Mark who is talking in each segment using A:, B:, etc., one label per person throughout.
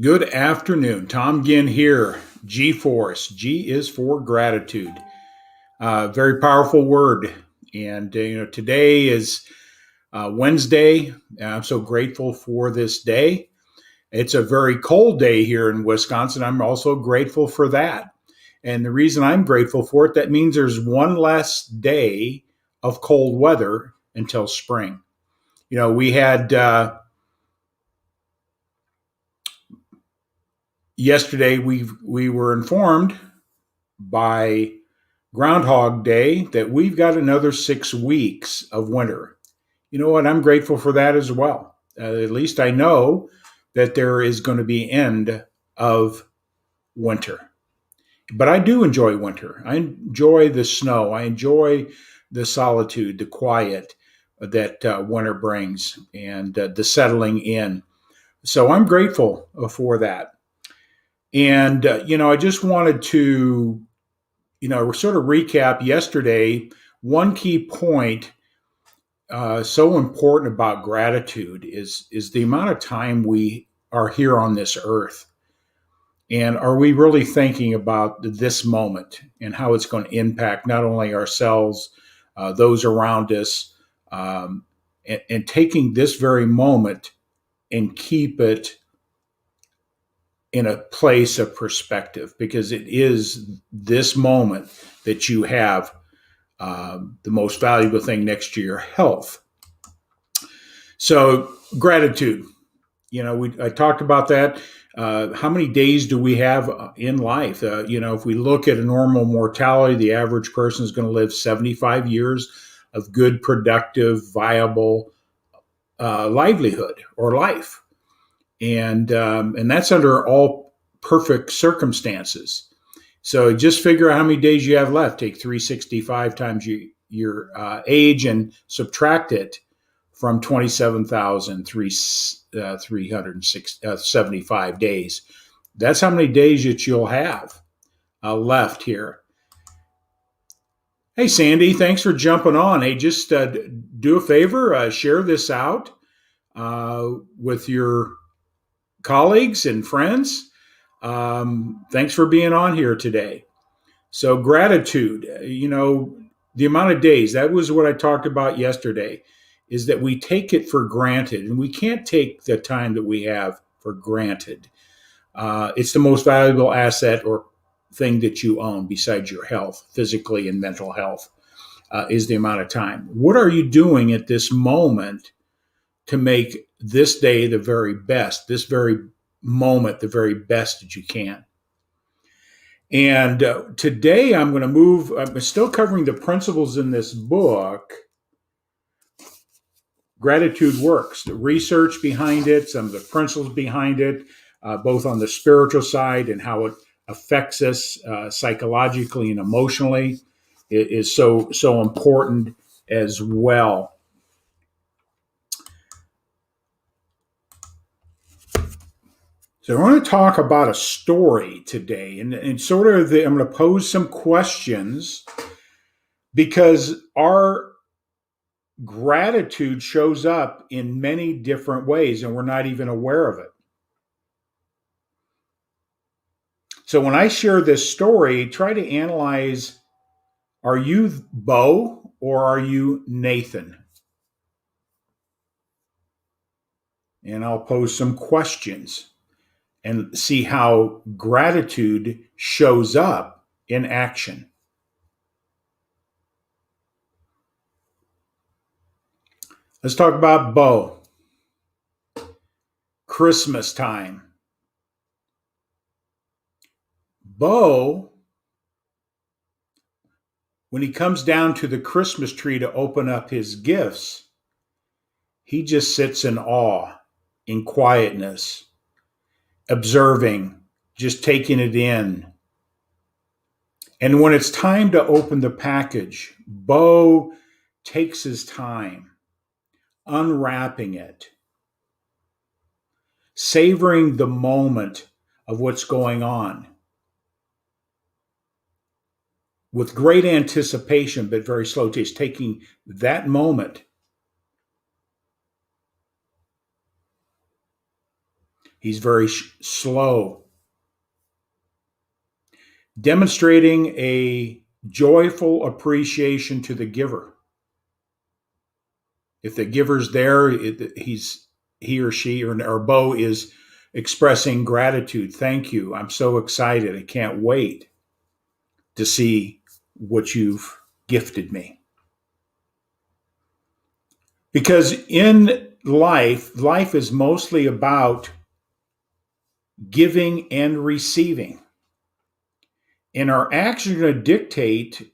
A: Good afternoon. Tom Ginn here. G Force. G is for gratitude. Very powerful word. And today is Wednesday. I'm so grateful for this day. It's a very cold day here in Wisconsin. I'm also grateful for that. And the reason I'm grateful for it, that means there's one less day of cold weather until spring. We had yesterday. We were informed by Groundhog Day that we've got another 6 weeks of winter. You know what? I'm grateful for that as well. At least I know that there is going to be end of winter. But I do enjoy winter. I enjoy the snow. I enjoy the solitude, the quiet that winter brings, and the settling in. So I'm grateful for that. And I just wanted to sort of recap yesterday. One key point so important about gratitude is the amount of time we are here on this earth. And are we really thinking about this moment and how it's going to impact not only ourselves, those around us, and taking this very moment and keep it in a place of perspective, because it is this moment that you have the most valuable thing next to your health. So gratitude, I talked about that. How many days do we have in life? If we look at a normal mortality, the average person is going to live 75 years of good, productive, viable livelihood or life, and that's under all perfect circumstances. So just figure out how many days you have left. Take 365 times your age and subtract it from 27,375 days. That's how many days that you'll have left here. Hey, Sandy, thanks for jumping on. Hey, just do a favor, share this out with your colleagues and friends. Thanks for being on here today. So gratitude, the amount of days, that was what I talked about yesterday, is that we take it for granted, and we can't take the time that we have for granted. It's the most valuable asset or thing that you own besides your health, physically and mental health, is the amount of time. What are you doing at this moment to make this day the very best, this very moment the very best that you can? And today I'm still covering the principles in this book, Gratitude Works, the research behind it, some of the principles behind it, both on the spiritual side and how it affects us psychologically and emotionally, is so important as well. So I want to talk about a story today, and I'm going to pose some questions, because our gratitude shows up in many different ways, and we're not even aware of it. So when I share this story, try to analyze, are you Bo or are you Nathan? And I'll pose some questions and see how gratitude shows up in action. Let's talk about Bo. Christmas time. Bo, when he comes down to the Christmas tree to open up his gifts, he just sits in awe, in quietness, observing, just taking it in. And when it's time to open the package, Bo takes his time, unwrapping it, savoring the moment of what's going on, with great anticipation, but very slow taste, taking that moment. He's very slow, demonstrating a joyful appreciation to the giver. If the giver's there, he or she or Bo is expressing gratitude. Thank you. I'm so excited. I can't wait to see what you've gifted me. Because in life is mostly about giving and receiving. And our actions are going to dictate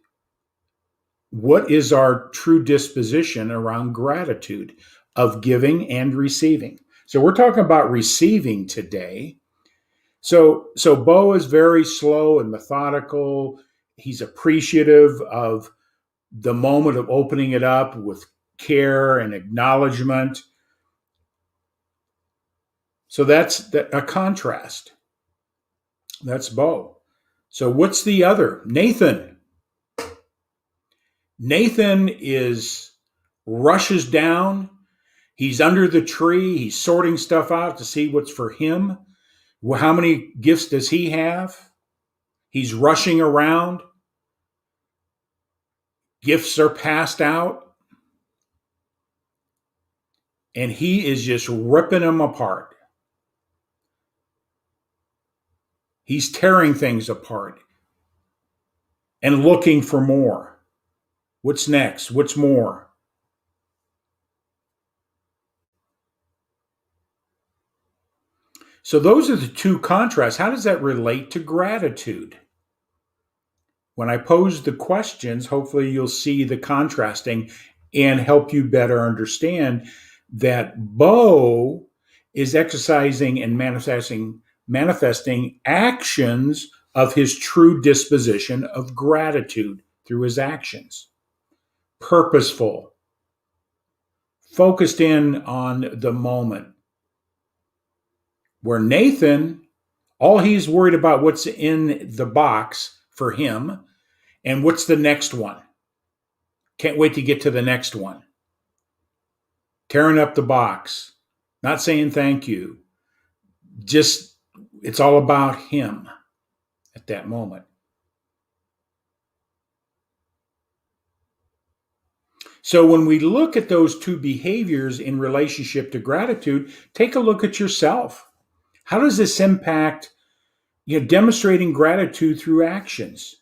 A: what is our true disposition around gratitude of giving and receiving. So we're talking about receiving today. So Bo is very slow and methodical. He's appreciative of the moment of opening it up with care and acknowledgement. So that's a contrast. That's Bo. So what's the other? Nathan. Nathan rushes down. He's under the tree. He's sorting stuff out to see what's for him. Well, how many gifts does he have? He's rushing around. Gifts are passed out. And he is just ripping them apart. He's tearing things apart and looking for more. What's next? What's more? So those are the two contrasts. How does that relate to gratitude? When I pose the questions, hopefully you'll see the contrasting and help you better understand that Bo is exercising and manifesting actions of his true disposition of gratitude through his actions. Purposeful, focused in on the moment. Where Nathan, all he's worried about what's in the box for him and what's the next one. Can't wait to get to the next one. Tearing up the box, not saying thank you. Just, it's all about him at that moment. So when we look at those two behaviors in relationship to gratitude, take a look at yourself. How does this impact, demonstrating gratitude through actions?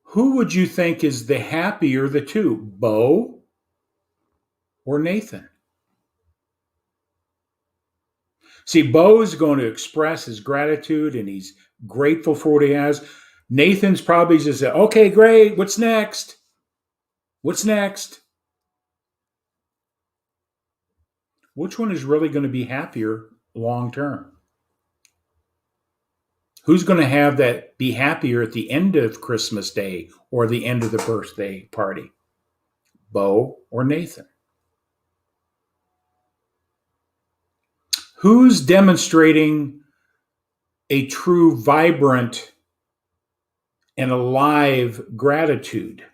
A: Who would you think is the happier the two, Bo or Nathan? See, Bo is going to express his gratitude and he's grateful for what he has. Nathan's probably just say, okay, great. What's next? What's next? Which one is really going to be happier long term? Who's going to have that be happier at the end of Christmas Day or the end of the birthday party? Bo or Nathan? Who's demonstrating a true, vibrant, and alive gratitude?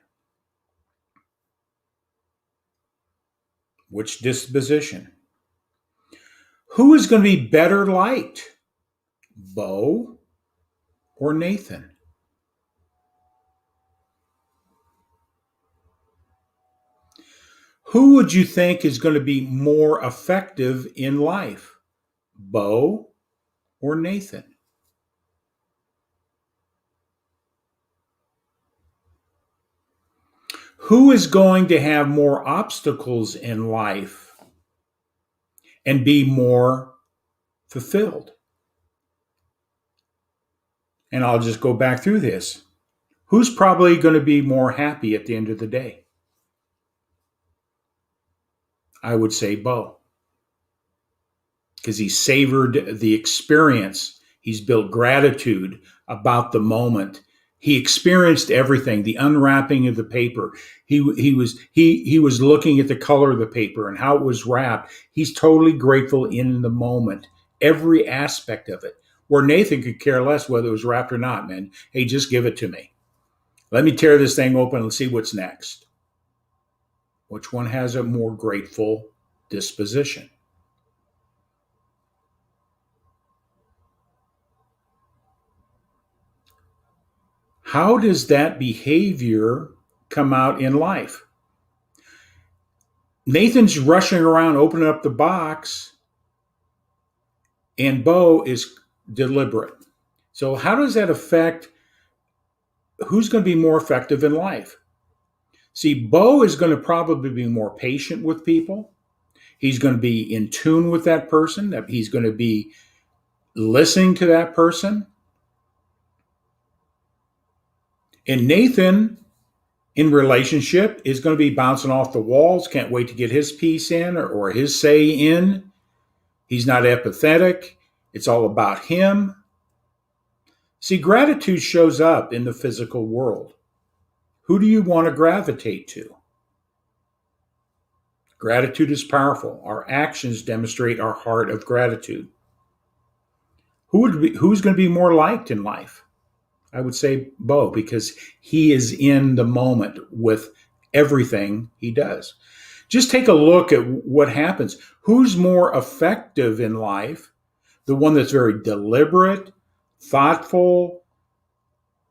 A: Which disposition? Who is going to be better liked? Bo or Nathan? Who would you think is going to be more effective in life? Bo or Nathan? Who is going to have more obstacles in life and be more fulfilled? And I'll just go back through this. Who's probably going to be more happy at the end of the day? I would say Bo. Because he savored the experience. He's built gratitude about the moment. He experienced everything, the unwrapping of the paper. He was looking at the color of the paper and how it was wrapped. He's totally grateful in the moment, every aspect of it. Where Nathan could care less whether it was wrapped or not, man. Hey, just give it to me. Let me tear this thing open and see what's next. Which one has a more grateful disposition. How does that behavior come out in life? Nathan's rushing around opening up the box, and Bo is deliberate. So, how does that affect who's going to be more effective in life? See, Bo is going to probably be more patient with people. He's going to be in tune with that person, that he's going to be listening to that person. And Nathan, in relationship, is going to be bouncing off the walls, can't wait to get his piece in or his say in. He's not empathetic. It's all about him. See, gratitude shows up in the physical world. Who do you want to gravitate to? Gratitude is powerful. Our actions demonstrate our heart of gratitude. Who's going to be more liked in life? I would say Bo, because he is in the moment with everything he does. Just take a look at what happens. Who's more effective in life? The one that's very deliberate, thoughtful,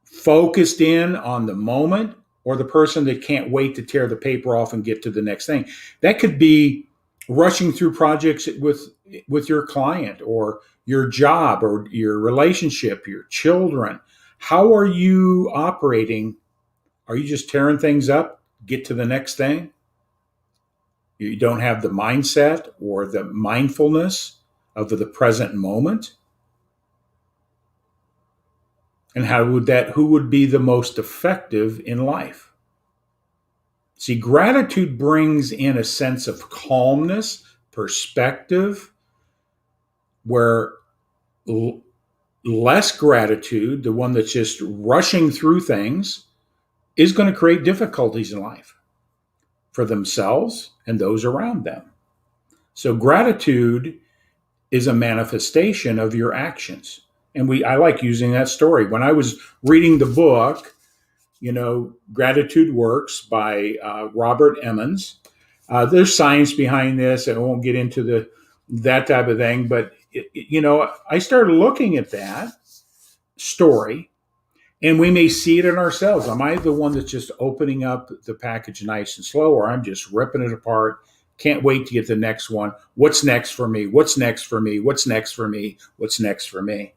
A: focused in on the moment, or the person that can't wait to tear the paper off and get to the next thing? That could be rushing through projects with your client or your job or your relationship, your children. How are you operating? Are you just tearing things up, get to the next thing? You don't have the mindset or the mindfulness of the present moment? And who would be the most effective in life? See, gratitude brings in a sense of calmness, perspective, where less gratitude, the one that's just rushing through things, is going to create difficulties in life for themselves and those around them. So gratitude is a manifestation of your actions. And I like using that story. When I was reading the book, Gratitude Works by Robert Emmons. There's science behind this, and I won't get into that type of thing. But I started looking at that story, and we may see it in ourselves. Am I the one that's just opening up the package nice and slow, or I'm just ripping it apart? Can't wait to get the next one. What's next for me? What's next for me? What's next for me? What's next for me?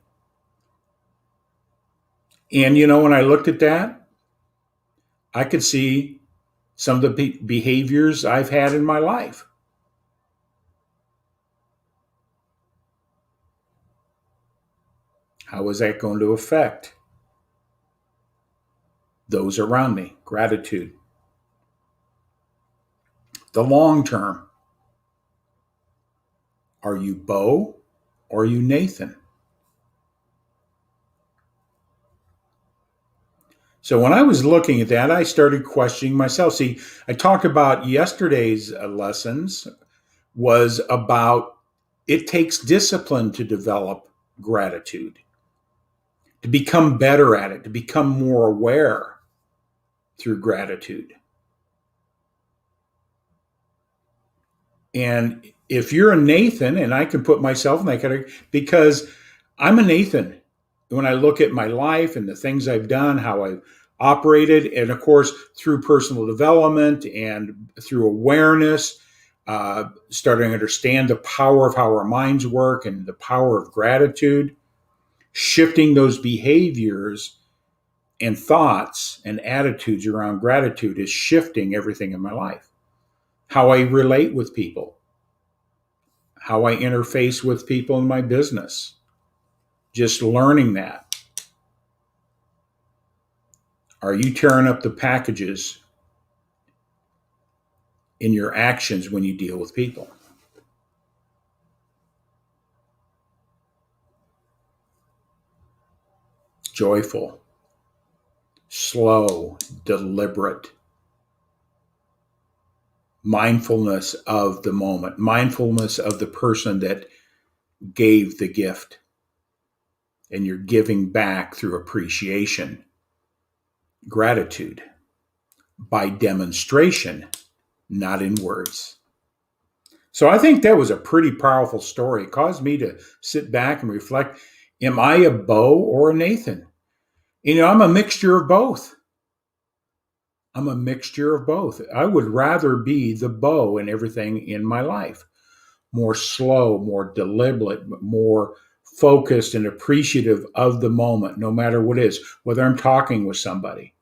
A: And when I looked at that, I could see some of the behaviors I've had in my life. How is that going to affect those around me? Gratitude. The long term. Are you Bo or are you Nathan? So when I was looking at that, I started questioning myself. See, I talked about yesterday's lessons was about it takes discipline to develop gratitude, to become better at it, to become more aware through gratitude. And if you're a Nathan, and I can put myself in that category, because I'm a Nathan when I look at my life and the things I've done, how I've operated, and of course, through personal development and through awareness, starting to understand the power of how our minds work and the power of gratitude, shifting those behaviors and thoughts and attitudes around gratitude is shifting everything in my life. How I relate with people, how I interface with people in my business, just learning that. Are you tearing up the packages in your actions when you deal with people? Joyful, slow, deliberate, mindfulness of the moment, mindfulness of the person that gave the gift, and you're giving back through appreciation, gratitude, by demonstration, not in words. So I think that was a pretty powerful story. It caused me to sit back and reflect, am I a Bo or a Nathan? I'm a mixture of both. I'm a mixture of both. I would rather be the Bo in everything in my life. More slow, more deliberate, more focused and appreciative of the moment, no matter what it is, whether I'm talking with somebody.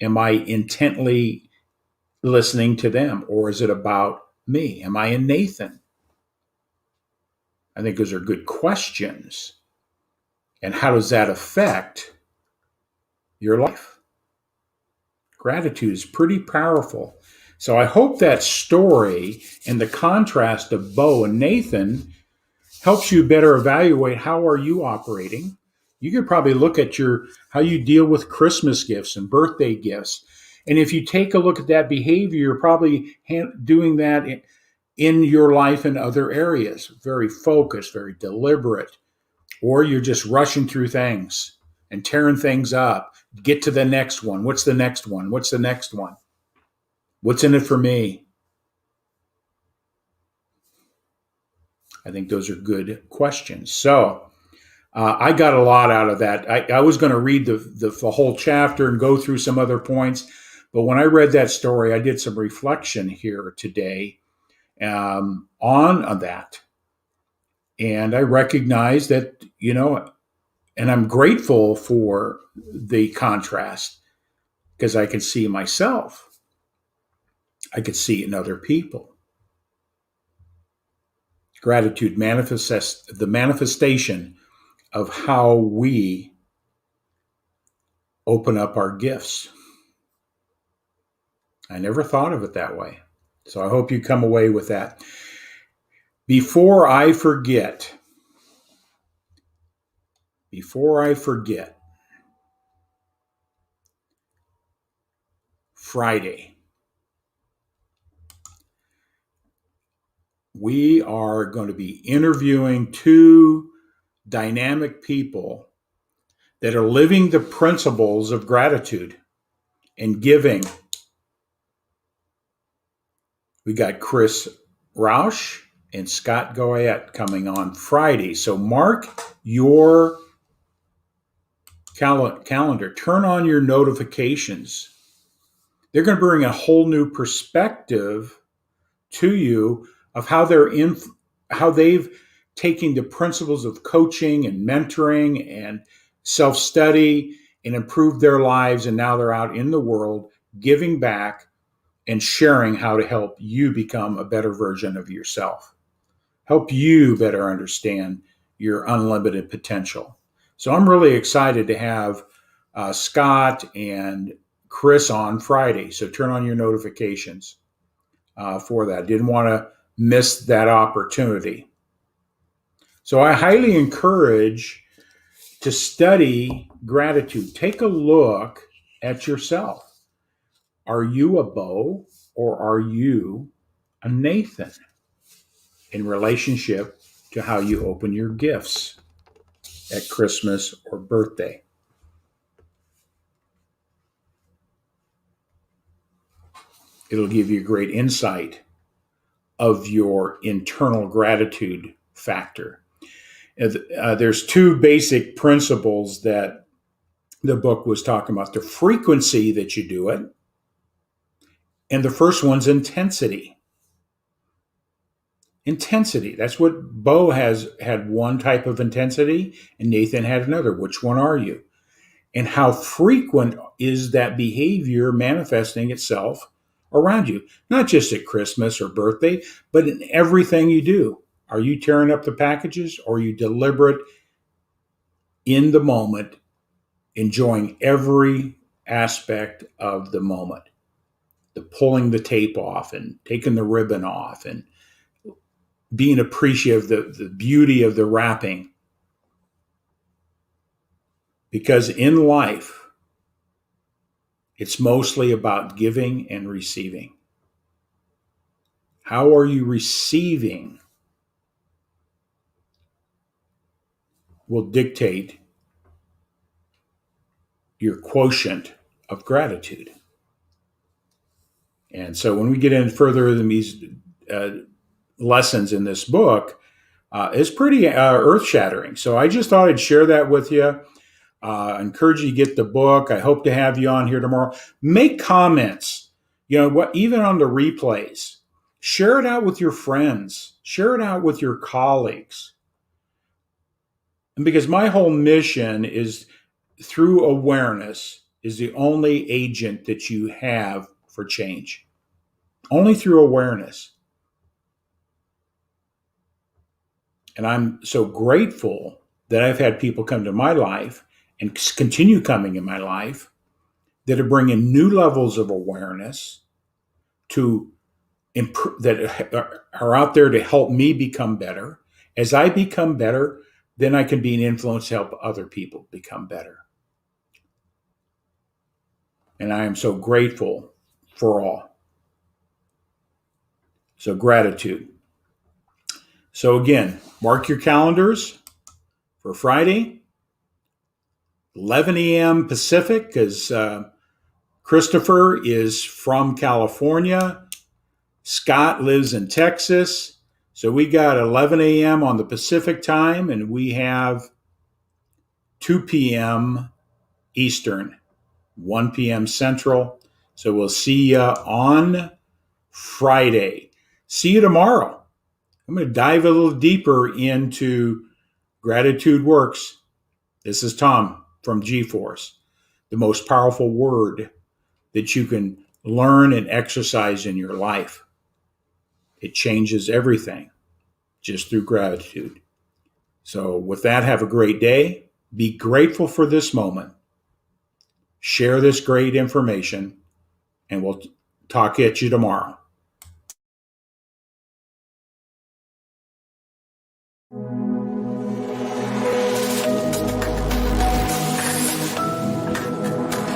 A: Am I intently listening to them, or is it about me? Am I a Nathan? I think those are good questions. And how does that affect your life? Gratitude is pretty powerful. So I hope that story and the contrast of Bo and Nathan helps you better evaluate how are you operating. You could probably look at your how you deal with Christmas gifts and birthday gifts. And if you take a look at that behavior, you're probably doing that in your life in other areas. Very focused, very deliberate, or you're just rushing through things and tearing things up. Get to the next one. What's the next one? What's the next one? What's in it for me? I think those are good questions. So I got a lot out of that. I was going to read the whole chapter and go through some other points, but when I read that story, I did some reflection here today on that, and I recognized that and I'm grateful for the contrast because I can see myself, I could see in other people. Gratitude manifests the manifestation of how we open up our gifts. I never thought of it that way. So I hope you come away with that. Before I forget, before I forget, Friday, we are going to be interviewing two dynamic people that are living the principles of gratitude and giving. We got Chris Rausch and Scott Goyette coming on Friday. So mark your calendar. Turn on your notifications. They're going to bring a whole new perspective to you of how they've taken the principles of coaching and mentoring and self-study and improved their lives, and now they're out in the world giving back and sharing how to help you become a better version of yourself, help you better understand your unlimited potential. So I'm really excited to have Scott and Chris on Friday. So turn on your notifications for that. Didn't want to miss that opportunity. So I highly encourage to study gratitude. Take a look at yourself. Are you a Bo or are you a Nathan in relationship to how you open your gifts at Christmas or birthday? It'll give you great insight of your internal gratitude factor. There's two basic principles that the book was talking about: the frequency that you do it, and the first one's intensity. Intensity. That's what Bo has had, one type of intensity, and Nathan had another. Which one are you? And how frequent is that behavior manifesting itself around you? Not just at Christmas or birthday, but in everything you do. Are you tearing up the packages, or are you deliberate in the moment, enjoying every aspect of the moment? The pulling the tape off and taking the ribbon off and being appreciative of the beauty of the wrapping. Because in life, it's mostly about giving and receiving. How are you receiving will dictate your quotient of gratitude. And so when we get in further in these lessons in this book is pretty earth shattering. So I just thought I'd share that with you. I encourage you to get the book. I hope to have you on here tomorrow. Make comments, even on the replays. Share it out with your friends. Share it out with your colleagues. And because my whole mission is through awareness is the only agent that you have for change. Only through awareness. And I'm so grateful that I've had people come to my life and continue coming in my life that are bringing new levels of awareness to that are out there to help me become better. As I become better, then I can be an influence to help other people become better. And I am so grateful for all. So gratitude. So again, mark your calendars for Friday, 11 a.m. Pacific, because Christopher is from California. Scott lives in Texas. So we got 11 a.m. on the Pacific time, and we have 2 p.m. Eastern, 1 p.m. Central. So we'll see you on Friday. See you tomorrow. I'm going to dive a little deeper into Gratitude Works. This is Tom from G-Force, the most powerful word that you can learn and exercise in your life. It changes everything just through gratitude. So with that, have a great day. Be grateful for this moment. Share this great information, and we'll talk at you tomorrow.